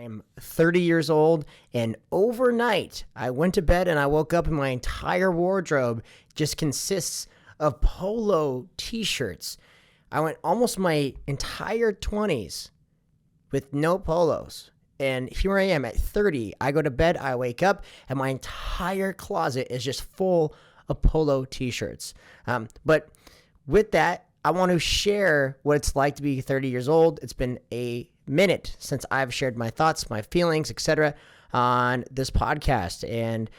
I am 30 years old, and overnight, I went to bed and I woke up and my entire wardrobe just consists of polo t-shirts. I went almost my entire 20s with no polos. And here I am at 30. I go to bed, I wake up, and my entire closet is just full of polo t-shirts. But with that, I want to share what it's like to be 30 years old. It's been a minute since I've shared my thoughts, my feelings, etc. on this podcast. And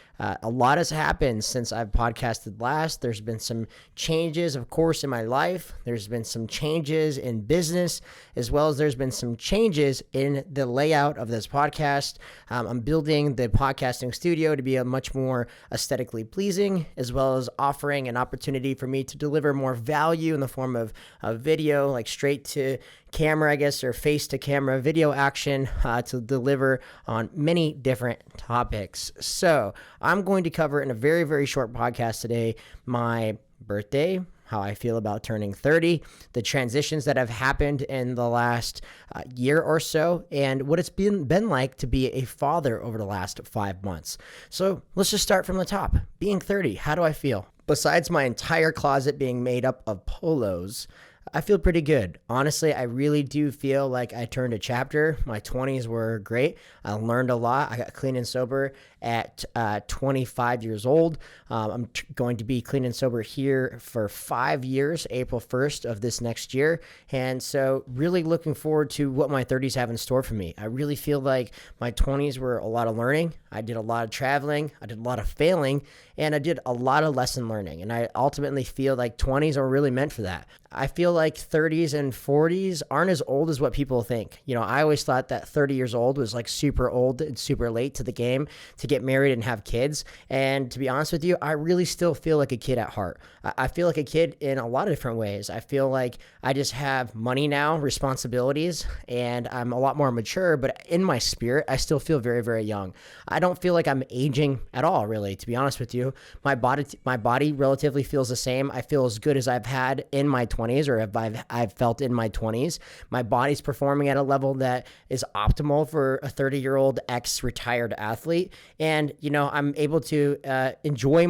a lot has happened since I've podcasted last. There's been some changes, of course, in my life. There's been some changes in business, as well as there's been some changes in the layout of this podcast. I'm building the podcasting studio to be a much more aesthetically pleasing, as well as offering an opportunity for me to deliver more value in the form of video, like straight to camera, I guess, or face to camera video action to deliver on many different topics. So I'm going to cover in a very, very short podcast today my birthday, how I feel about turning 30, the transitions that have happened in the last year or so, and what it's been like to be a father over the last 5 months. So let's just start from the top. Being 30, how do I feel? Besides my entire closet being made up of polos, I feel pretty good. Honestly, I really do feel like I turned a chapter. My 20s were great. I learned a lot. I got clean and sober at 25 years old. I'm going to be clean and sober here for 5 years, April 1st of this next year. And so really looking forward to what my 30s have in store for me. I really feel like my 20s were a lot of learning. I did a lot of traveling. I did a lot of failing, and I did a lot of lesson learning. And I ultimately feel like 20s are really meant for that. I feel like 30s and 40s aren't as old as what people think. You know, I always thought that 30 years old was like super old and super late to the game to get married and have kids. And to be honest with you, I really still feel like a kid at heart. I feel like a kid in a lot of different ways. I feel like I just have money now, responsibilities, and I'm a lot more mature, but in my spirit, I still feel very, very young. I don't feel like I'm aging at all, really, to be honest with you. My body relatively feels the same. I feel as good as I've had in my 20s, or I've felt in my 20s. My body's performing at a level that is optimal for a 30-year-old ex-retired athlete. And, you know, I'm able to enjoy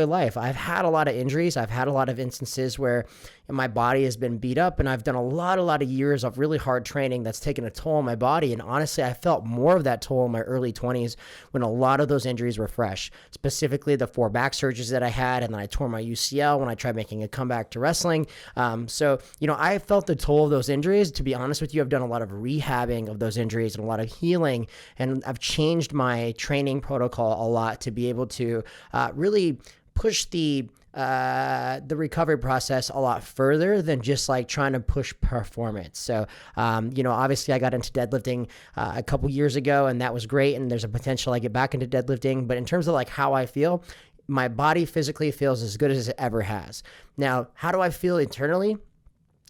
life. I've had a lot of injuries. I've had a lot of instances where my body has been beat up, and I've done a lot of years of really hard training that's taken a toll on my body. And honestly, I felt more of that toll in my early 20s when a lot of those injuries were fresh, specifically the 4 back surgeries that I had. And then I tore my UCL when I tried making a comeback to wrestling. So, you know, I felt the toll of those injuries. To be honest with you, I've done a lot of rehabbing of those injuries and a lot of healing. And I've changed my training protocol a lot to be able to really push the recovery process a lot further than just like trying to push performance. So, you know, obviously I got into deadlifting a couple years ago, and that was great. And there's a potential I get back into deadlifting. But in terms of like how I feel, my body physically feels as good as it ever has. Now, how do I feel internally?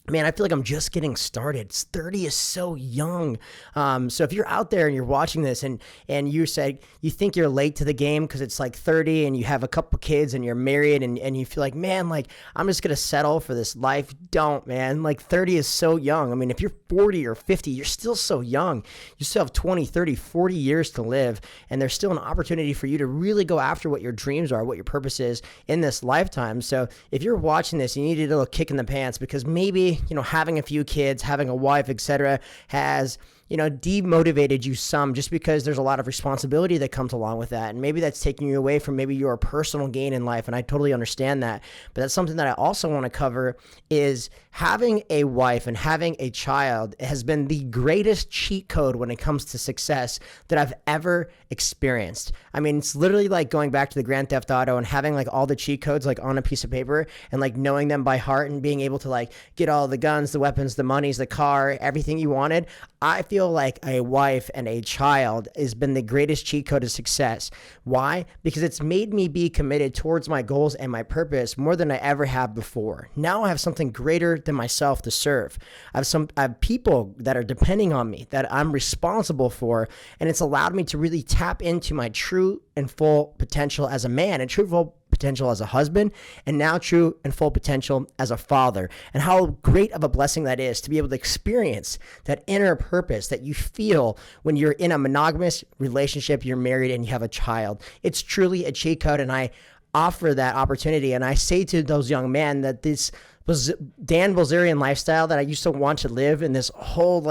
Man, I feel like I'm just getting started. 30 is so young. So if you're out there and you're watching this and you said you think you're late to the game because it's like 30 and you have a couple kids and you're married and you feel like, man, like I'm just going to settle for this life. Don't, man. Like 30 is so young. I mean, if you're 40 or 50, you're still so young. You still have 20, 30, 40 years to live. And there's still an opportunity for you to really go after what your dreams are, what your purpose is in this lifetime. So if you're watching this, you need a little kick in the pants because maybe, you know, having a few kids, having a wife, etc., has, you know, demotivated you some just because there's a lot of responsibility that comes along with that. And maybe that's taking you away from maybe your personal gain in life. And I totally understand that. But that's something that I also want to cover is having a wife and having a child has been the greatest cheat code when it comes to success that I've ever experienced. I mean, it's literally like going back to the Grand Theft Auto and having like all the cheat codes like on a piece of paper and like knowing them by heart and being able to like get all the guns, the weapons, the monies, the car, everything you wanted. I feel like a wife and a child has been the greatest cheat code of success. Why? Because it's made me be committed towards my goals and my purpose more than I ever have before. Now I have something greater than myself to serve. I have people that are depending on me that I'm responsible for, and it's allowed me to really tap into my true and full potential as a man and true full potential as a husband, and now true and full potential as a father, and how great of a blessing that is to be able to experience that inner purpose that you feel when you're in a monogamous relationship, you're married, and you have a child. It's truly a cheat code, and I offer that opportunity. And I say to those young men that this was Dan Bilzerian lifestyle that I used to want to live, in this whole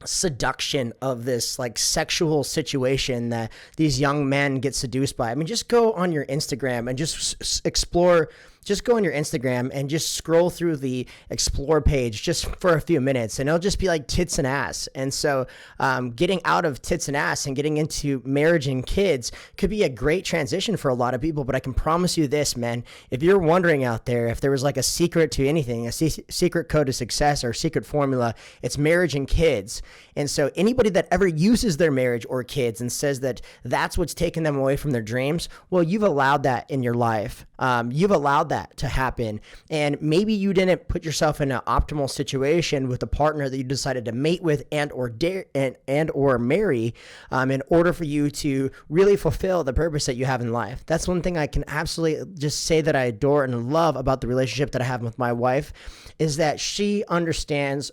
seduction of this like sexual situation that these young men get seduced by. I mean, just go on your Instagram and just explore. Just go on your Instagram and just scroll through the explore page just for a few minutes, and it'll just be like tits and ass. And so getting out of tits and ass and getting into marriage and kids could be a great transition for a lot of people. But I can promise you this, man, if you're wondering out there, if there was like a secret to anything, a secret code to success or secret formula, it's marriage and kids. And so anybody that ever uses their marriage or kids and says that that's what's taken them away from their dreams, well, you've allowed that in your life. You've allowed that to happen, and maybe you didn't put yourself in an optimal situation with a partner that you decided to mate with and or marry in order for you to really fulfill the purpose that you have in life. That's one thing I can absolutely just say that I adore and love about the relationship that I have with my wife, is that she understands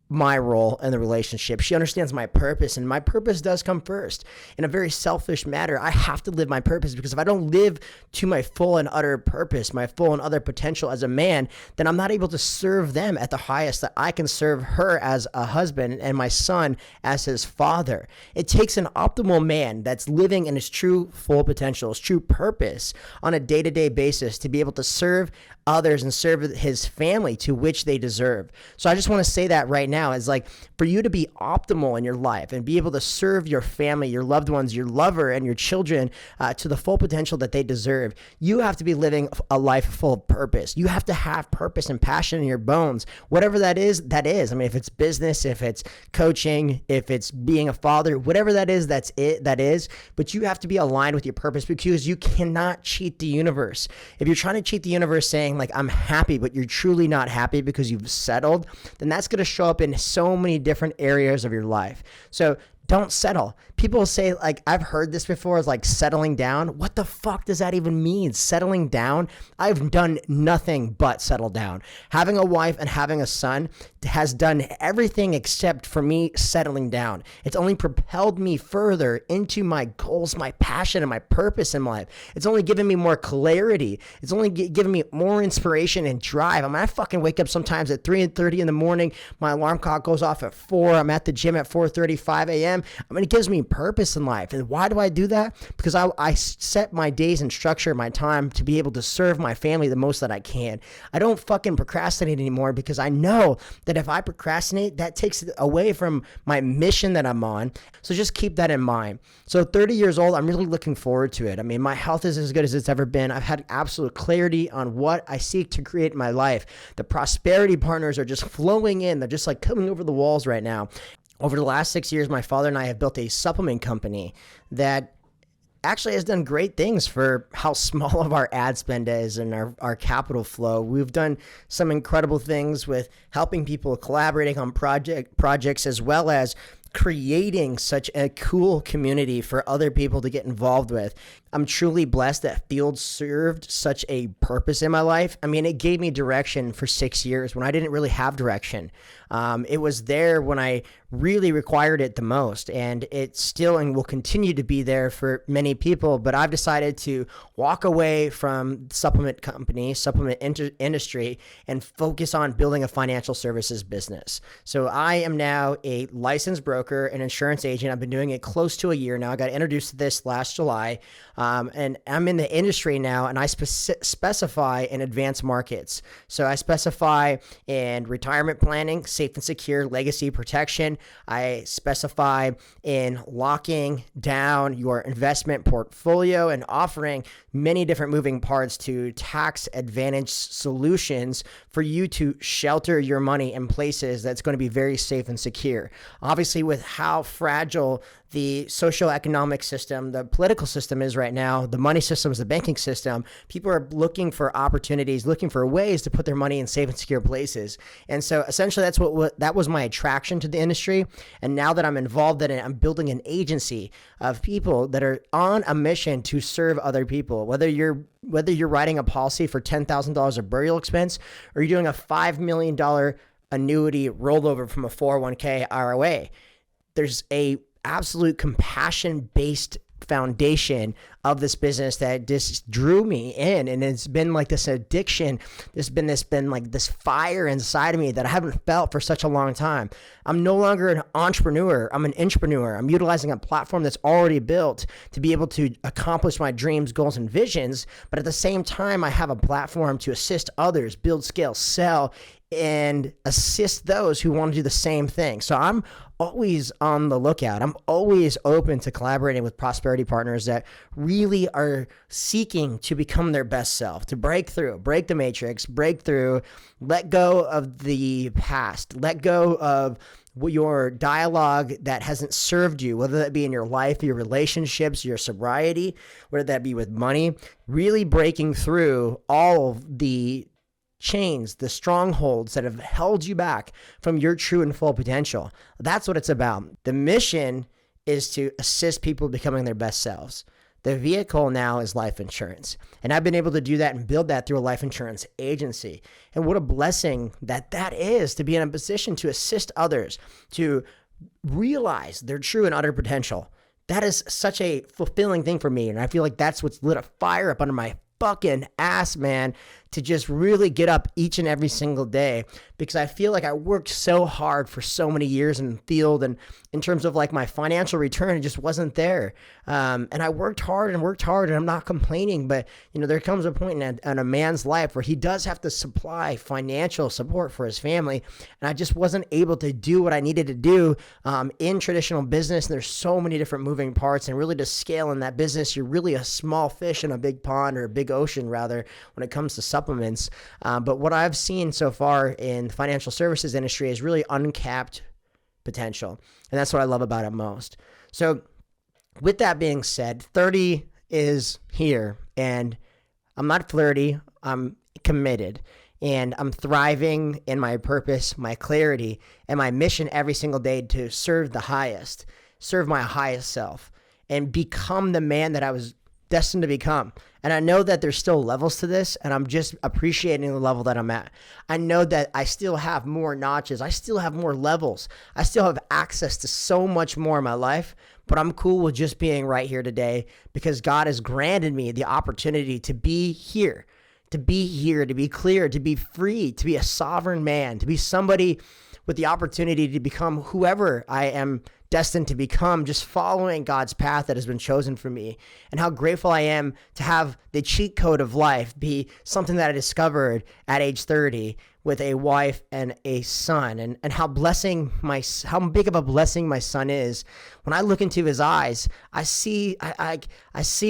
my role in the relationship. She understands my purpose, and my purpose does come first. In a very selfish manner, I have to live my purpose, because if I don't live to my full and utter purpose, my full and utter potential as a man, then I'm not able to serve them at the highest that I can serve her as a husband and my son as his father. It takes an optimal man that's living in his true full potential, his true purpose on a day-to-day basis to be able to serve others and serve his family to which they deserve. So I just want to say that right now, is like, for you to be optimal in your life and be able to serve your family, your loved ones, your lover, and your children to the full potential that they deserve, you have to be living a life full of purpose. You have to have purpose and passion in your bones. Whatever that is, that is. I mean, if it's business, if it's coaching, if it's being a father, whatever that is, that's it, that is. But you have to be aligned with your purpose, because you cannot cheat the universe. If you're trying to cheat the universe saying like, I'm happy, but you're truly not happy because you've settled, then that's going to show up in so many different areas of your life. So don't settle. People say, like, I've heard this before, is like settling down. What the fuck does that even mean? Settling down? I've done nothing but settle down. Having a wife and having a son has done everything except for me settling down. It's only propelled me further into my goals, my passion, and my purpose in life. It's only given me more clarity. It's only given me more inspiration and drive. I mean, I fucking wake up sometimes at 3:30 in the morning. My alarm clock goes off at 4. I'm at the gym at 4:35 a.m. I mean, it gives me purpose in life. And why do I do that? Because I set my days and structure my time to be able to serve my family the most that I can. I don't fucking procrastinate anymore, because I know that if I procrastinate, that takes it away from my mission that I'm on. So just keep that in mind. So 30 years old, I'm really looking forward to it. I mean, my health is as good as it's ever been. I've had absolute clarity on what I seek to create in my life. The prosperity partners are just flowing in. They're just like coming over the walls right now. Over the last 6 years, my father and I have built a supplement company that actually has done great things for how small of our ad spend is and our capital flow. We've done some incredible things with helping people, collaborating on projects, as well as creating such a cool community for other people to get involved with. I'm truly blessed that Field served such a purpose in my life. I mean, it gave me direction for 6 years when I didn't really have direction. It was there when I really required it the most, and it still and will continue to be there for many people. But I've decided to walk away from supplement industry, and focus on building a financial services business. So I am now a licensed broker and insurance agent. I've been doing it close to a year now. I got introduced to this last July. And I'm in the industry now, and I specify in advanced markets. So I specify in retirement planning, safe and secure legacy protection. I specify in locking down your investment portfolio and offering many different moving parts to tax advantage solutions for you to shelter your money in places that's going to be very safe and secure. Obviously, with how fragile the socioeconomic system, the political system is right now, the money system is the banking system, people are looking for opportunities, looking for ways to put their money in safe and secure places. And so essentially that was my attraction to the industry. industry. And now that I'm involved in it, I'm building an agency of people that are on a mission to serve other people. Whether you're writing a policy for $10,000 of burial expense, or you're doing a $5 million annuity rollover from a 401k IRA, there's a absolute compassion-based foundation of this business that just drew me in, and it's been like this addiction. There's been like this fire inside of me that I haven't felt for such a long time. I'm no longer an entrepreneur. I'm an intrapreneur. I'm utilizing a platform that's already built to be able to accomplish my dreams, goals, and visions. But at the same time, I have a platform to assist others, build, scale, sell, and assist those who want to do the same thing. So I'm always on the lookout. I'm always open to collaborating with prosperity partners that really are seeking to become their best self, to break through, break the matrix, break through, let go of the past, let go of your dialogue that hasn't served you, whether that be in your life, your relationships, your sobriety, whether that be with money, really breaking through all of the chains, the strongholds that have held you back from your true and full potential. That's what it's about. The mission is to assist people becoming their best selves. The vehicle now is life insurance. And I've been able to do that and build that through a life insurance agency. And what a blessing that is, to be in a position to assist others to realize their true and utter potential. That is such a fulfilling thing for me. And I feel like that's what's lit a fire up under my fucking ass, man, to just really get up each and every single day, because I feel like I worked so hard for so many years in the field, and in terms of like my financial return, it just wasn't there. And I worked hard, and I'm not complaining, but there comes a point in a man's life where he does have to supply financial support for his family, and I just wasn't able to do what I needed to do in traditional business. And there's so many different moving parts, and really to scale in that business, you're really a small fish in a big pond, or a big ocean rather, when it comes to supplements. But what I've seen so far in the financial services industry is really uncapped potential. And that's what I love about it most. So with that being said, 30 is here, and I'm not flirty. I'm committed, and I'm thriving in my purpose, my clarity, and my mission every single day to serve my highest self, and become the man that I was destined to become. And I know that there's still levels to this, and I'm just appreciating the level that I'm at. I know that I still have more notches. I still have more levels. I still have access to so much more in my life, but I'm cool with just being right here today, because God has granted me the opportunity to be here, to be clear, to be free, to be a sovereign man, to be somebody with the opportunity to become whoever I am destined to become, just following God's path that has been chosen for me. And how grateful I am to have the cheat code of life be something that I discovered at age 30 with a wife and a son, and how big of a blessing my son is. When I look into his eyes, I see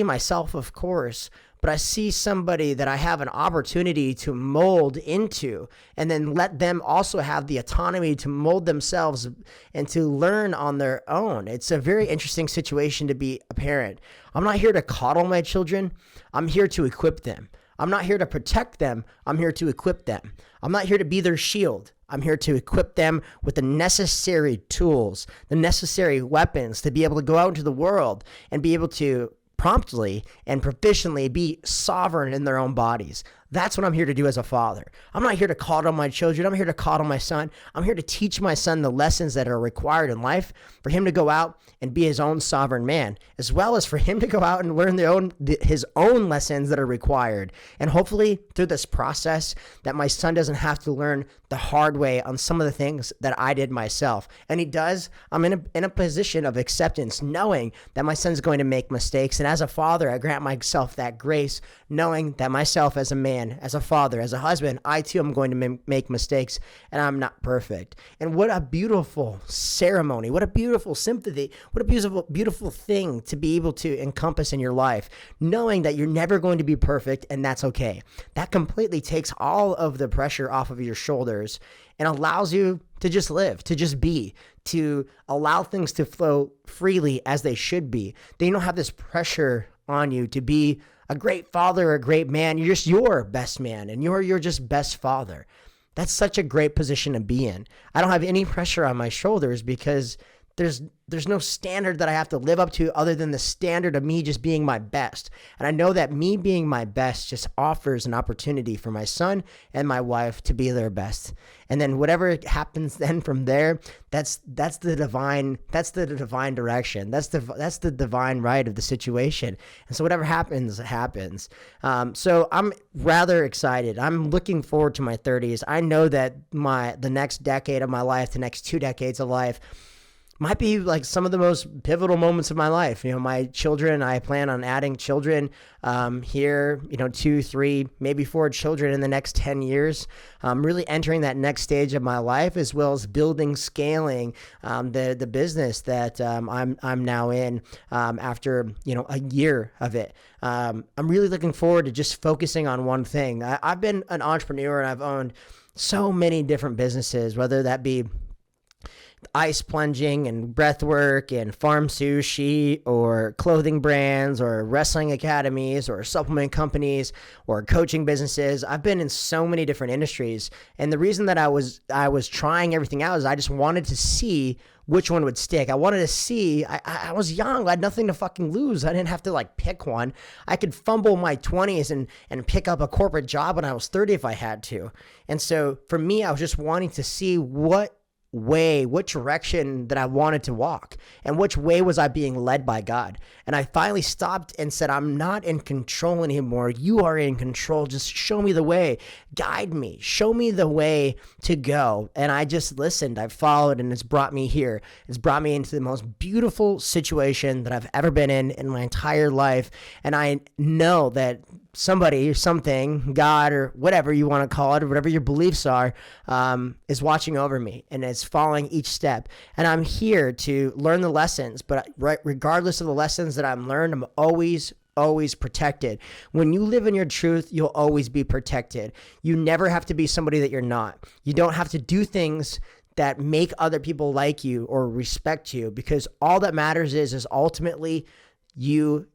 myself, of course, but I see somebody that I have an opportunity to mold into, and then let them also have the autonomy to mold themselves and to learn on their own. It's a very interesting situation to be a parent. I'm not here to coddle my children. I'm here to equip them. I'm not here to protect them. I'm here to equip them. I'm not here to be their shield. I'm here to equip them with the necessary tools, the necessary weapons to be able to go out into the world and be able to promptly and proficiently be sovereign in their own bodies. That's what I'm here to do as a father. I'm not here to coddle my children. I'm here to coddle my son. I'm here to teach my son the lessons that are required in life for him to go out and be his own sovereign man, as well as for him to go out and learn his own lessons that are required. And hopefully through this process that my son doesn't have to learn the hard way on some of the things that I did myself. And he does. I'm in a position of acceptance, knowing that my son's going to make mistakes. And as a father, I grant myself that grace, knowing that myself as a man, as a father, as a husband, I too am going to make mistakes, and I'm not perfect. And what a beautiful ceremony, what a beautiful sympathy, what a beautiful thing to be able to encompass in your life, knowing that you're never going to be perfect, and that's okay. That completely takes all of the pressure off of your shoulders and allows you to just live, to just be, to allow things to flow freely as they should be. Then you don't have this pressure on you to be a great father, a great man. You're just your best man, and you're just best father. That's such a great position to be in. I don't have any pressure on my shoulders because there's no standard that I have to live up to other than the standard of me just being my best. And I know that me being my best just offers an opportunity for my son and my wife to be their best. And then whatever happens then from there, that's the divine direction. That's the divine right of the situation. And so whatever happens, happens. So I'm rather excited. I'm looking forward to my 30s. I know that the next decade of my life, the next 2 decades of life, might be like some of the most pivotal moments of my life. My children, I plan on adding children here, 2, 3, maybe 4 children in the next 10 years. Really entering that next stage of my life, as well as building, scaling the business that I'm now in after, a year of it. I'm really looking forward to just focusing on one thing. I've been an entrepreneur and I've owned so many different businesses, whether that be ice plunging and breath work and farm sushi or clothing brands or wrestling academies or supplement companies or coaching businesses. I've been in so many different industries. And the reason that I was trying everything out is I just wanted to see which one would stick. I wanted to see, I was young. I had nothing to fucking lose. I didn't have to pick one. I could fumble my 20s and pick up a corporate job when I was 30 if I had to. And so for me, I was just wanting to see what direction that I wanted to walk and which way was I being led by God. And I finally stopped and said, I'm not in control anymore. You are in control. Just show me the way, guide me, show me the way to go. And I just listened, I followed, and it's brought me here. It's brought me into the most beautiful situation that I've ever been in my entire life. And I know that somebody or something, God or whatever you want to call it, or whatever your beliefs are, is watching over me and is following each step. And I'm here to learn the lessons, but regardless of the lessons that I'm learned, I'm always protected. When you live in your truth, you'll always be protected. You never have to be somebody that you're not. You don't have to do things that make other people like you or respect you, because all that matters is ultimately you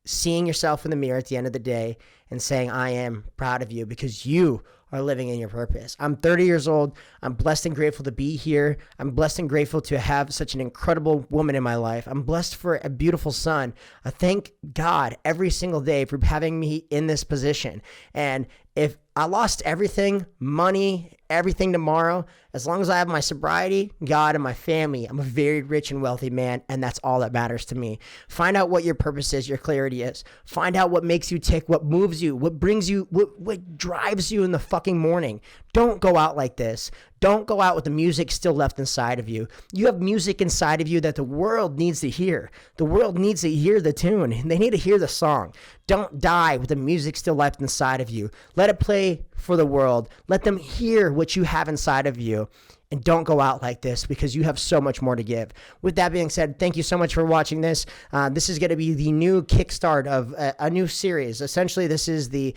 seeing yourself in the mirror at the end of the day and saying, I am proud of you because you are living in your purpose. I'm 30 years old. I'm blessed and grateful to be here. I'm blessed and grateful to have such an incredible woman in my life. I'm blessed for a beautiful son. I thank God every single day for having me in this position. And if I lost everything, money, everything tomorrow, as long as I have my sobriety, God, and my family, I'm a very rich and wealthy man, and that's all that matters to me. Find out what your purpose is, your clarity is. Find out what makes you tick, what moves you, what brings you, what drives you in the fucking morning. Don't go out like this. Don't go out with the music still left inside of you. You have music inside of you that the world needs to hear. The world needs to hear the tune. They need to hear the song. Don't die with the music still left inside of you. Let it play for the world. Let them hear what you have inside of you. And don't go out like this because you have so much more to give. With that being said, thank you so much for watching this. This is going to be the new kickstart of a new series. Essentially, this is the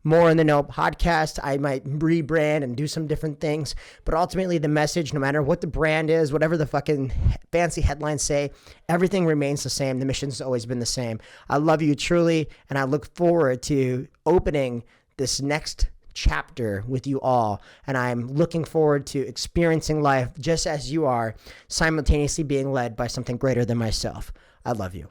More in the Know podcast. I might rebrand and do some different things, but ultimately the message, no matter what the brand is, whatever the fucking fancy headlines say, everything remains the same. The mission's always been the same. I love you truly, and I look forward to opening this next chapter with you all, and I'm looking forward to experiencing life just as you are, simultaneously being led by something greater than myself. I love you.